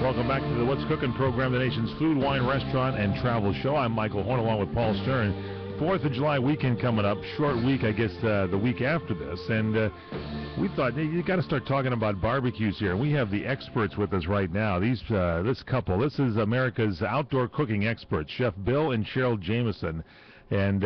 Welcome back to the What's Cooking program, the nation's food, wine, restaurant, and travel show. I'm Michael Horn along with Paul Stern. 4th of July weekend coming up, short week, I guess, the week after this. And we thought, you got to start talking about barbecues here. We have the experts with us right now. This couple, this is America's outdoor cooking experts, Chef Bill and Cheryl Jameson. And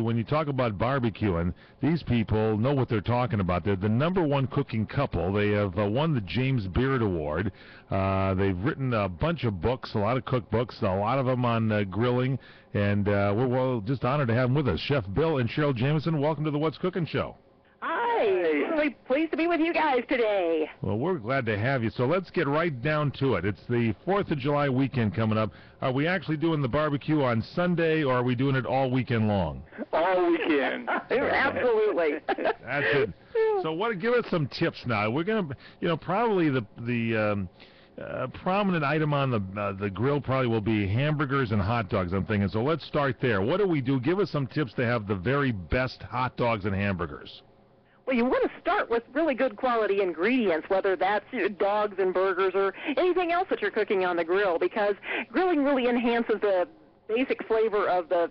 when you talk about barbecuing, these people know what they're talking about. They're the #1 cooking couple. They have won the James Beard Award. They've written a bunch of books, a lot of cookbooks, a lot of them on grilling. And we're just honored to have them with us. Chef Bill and Cheryl Jameson, welcome to the What's Cooking Show. Hi, really pleased to be with you guys today. Well, we're glad to have you. So let's get right down to it. It's the 4th of July weekend coming up. Are we actually doing the barbecue on Sunday, or are we doing it all weekend long? All weekend. Absolutely. That's it. So give us some tips now. We're going to, probably the prominent item on the grill probably will be hamburgers and hot dogs, I'm thinking. So let's start there. What do we do? Give us some tips to have the very best hot dogs and hamburgers. Well, you want to start with really good quality ingredients, whether that's dogs and burgers or anything else that you're cooking on the grill, because grilling really enhances the basic flavor of the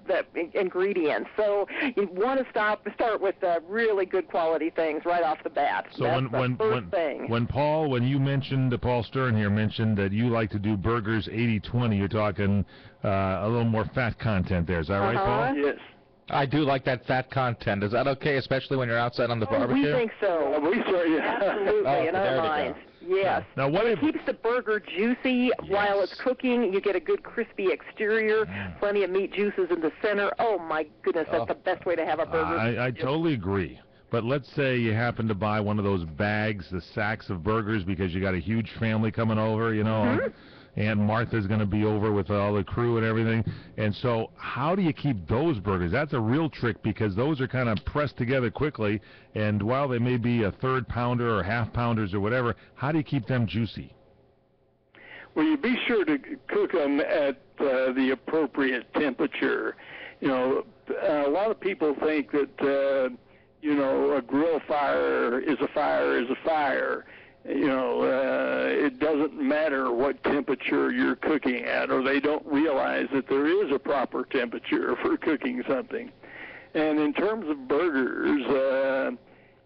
ingredients. So you want to start with really good quality things right off the bat. So that's the first thing. When you mentioned, Paul Stern here mentioned that you like to do burgers 80-20, you're talking a little more fat content there. Is that right, Paul? Yes. I do like that fat content. Is that okay, especially when you're outside on the barbecue? We think so. We say, yeah. Absolutely, in our minds. Yes. Now, it keeps the burger juicy while it's cooking. You get a good crispy exterior, plenty of meat juices in the center. Oh, my goodness, that's the best way to have a burger. I totally agree. But let's say you happen to buy one of those bags, the sacks of burgers, because you got a huge family coming over, Aunt Martha's going to be over with all the crew and everything. And so how do you keep those burgers? That's a real trick, because those are kind of pressed together quickly. And while they may be a third pounder or half pounders or whatever, how do you keep them juicy? Well, you be sure to cook them at the appropriate temperature. A lot of people think that, a grill fire is a fire is a fire. It doesn't matter what temperature you're cooking at, or they don't realize that there is a proper temperature for cooking something. And in terms of burgers,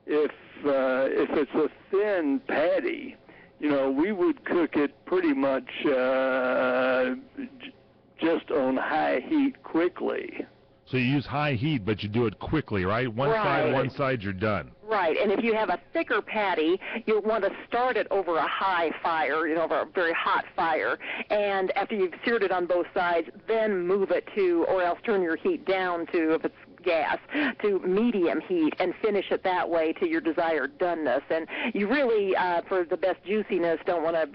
if it's a thin patty, we would cook it pretty much just on high heat quickly. So you use high heat, but you do it quickly, right? One side, you're done. Right, and if you have a thicker patty, you'll want to start it over a high fire, over a very hot fire. And after you've seared it on both sides, then move it to, or else turn your heat down to, if it's gas, to medium heat, and finish it that way to your desired doneness. And you really, for the best juiciness, don't want to,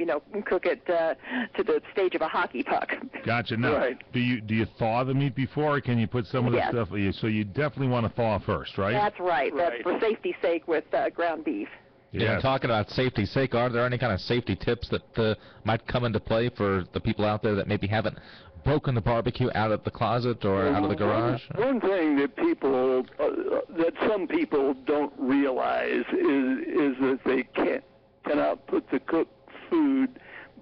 cook it to the stage of a hockey puck. Gotcha. Now, do you thaw the meat before, or can you put some of the stuff? So you definitely want to thaw first, right? That's right. That's for safety's sake with ground beef. Yeah, talking about safety's sake, are there any kind of safety tips that might come into play for the people out there that maybe haven't broken the barbecue out of the closet or out of the garage? One thing that some people don't realize is that they cannot put the cooked food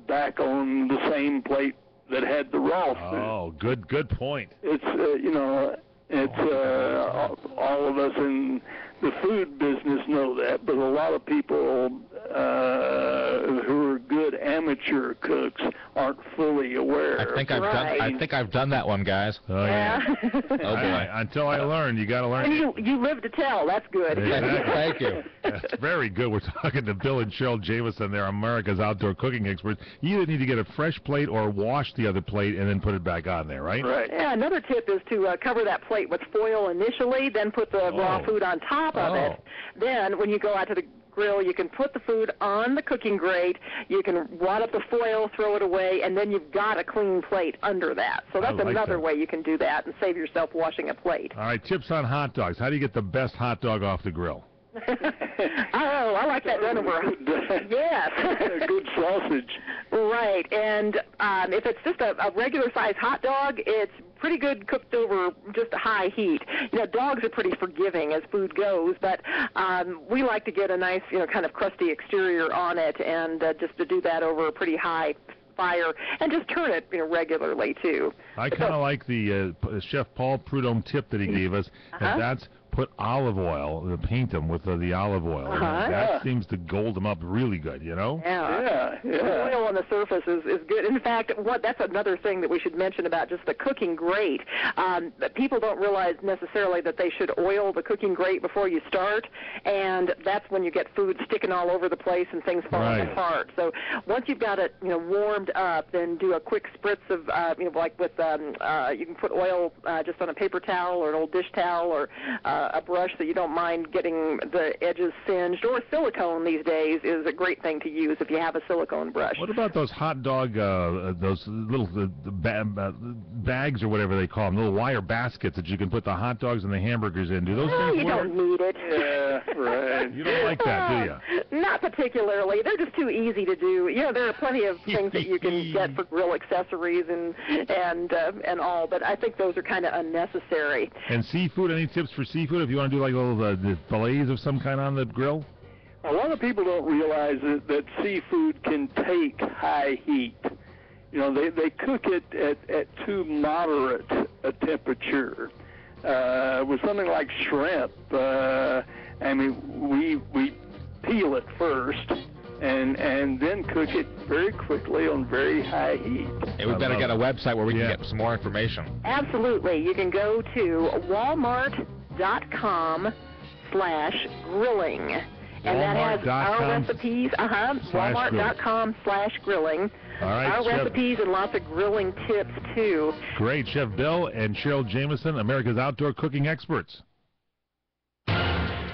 back on the same plate that had the raw food. Oh, good point. It's all of us in the food business know that, but a lot of people who are good amateur cooks aren't fully aware. I think I've done that one, guys. Oh yeah. Oh boy. Until I learned, you got to learn. And you live to tell. That's good. Exactly. Thank you. That's very good. We're talking to Bill and Cheryl Jameson. They're America's outdoor cooking experts. You either need to get a fresh plate or wash the other plate and then put it back on there, right? Right. Yeah. Another tip is to cover that plate with foil initially, then put the raw food on top of it. Then, when you go out to the grill, you can put the food on the cooking grate, you can wad up the foil, throw it away, and then you've got a clean plate under that. So that's another way you can do that and save yourself washing a plate. All right, tips on hot dogs. How do you get the best hot dog off the grill? Oh, I like that done over. Yes. A good sausage. Right, and if it's just a regular size hot dog, it's pretty good cooked over just a high heat. Dogs are pretty forgiving as food goes, but we like to get a nice, kind of crusty exterior on it, and just to do that over a pretty high fire, and just turn it regularly too. I kind of like the Chef Paul Prudhomme tip that he gave us, and that's put olive oil, paint them with the olive oil. That seems to gold them up really good, Yeah. The oil on the surface is good. In fact, that's another thing that we should mention about just the cooking grate. People don't realize necessarily that they should oil the cooking grate before you start, and that's when you get food sticking all over the place and things falling apart. So once you've got it, warmed up, then do a quick spritz of, like with, you can put oil just on a paper towel or an old dish towel or a brush that you don't mind getting the edges singed, or silicone these days is a great thing to use if you have a silicone brush. What about those hot dog, those little bags or whatever they call them, little wire baskets that you can put the hot dogs and the hamburgers in? Do those things you work? don't need it. Yeah, right. You don't like that, do you? Not particularly. They're just too easy to do. There are plenty of things that you can get for grill accessories and all, but I think those are kind of unnecessary. And seafood, any tips for seafood if you want to do like little the fillets of some kind on the grill? A lot of people don't realize that seafood can take high heat. They cook it at too moderate a temperature. With something like shrimp, we peel it first and then cook it very quickly on very high heat. Hey, we better get a website where we can get some more information. Absolutely. You can go to walmart.com/grilling. And that has our recipes, walmart.com/grilling. All right, our Chef, recipes and lots of grilling tips, too. Great. Chef Bill and Cheryl Jameson, America's outdoor cooking experts.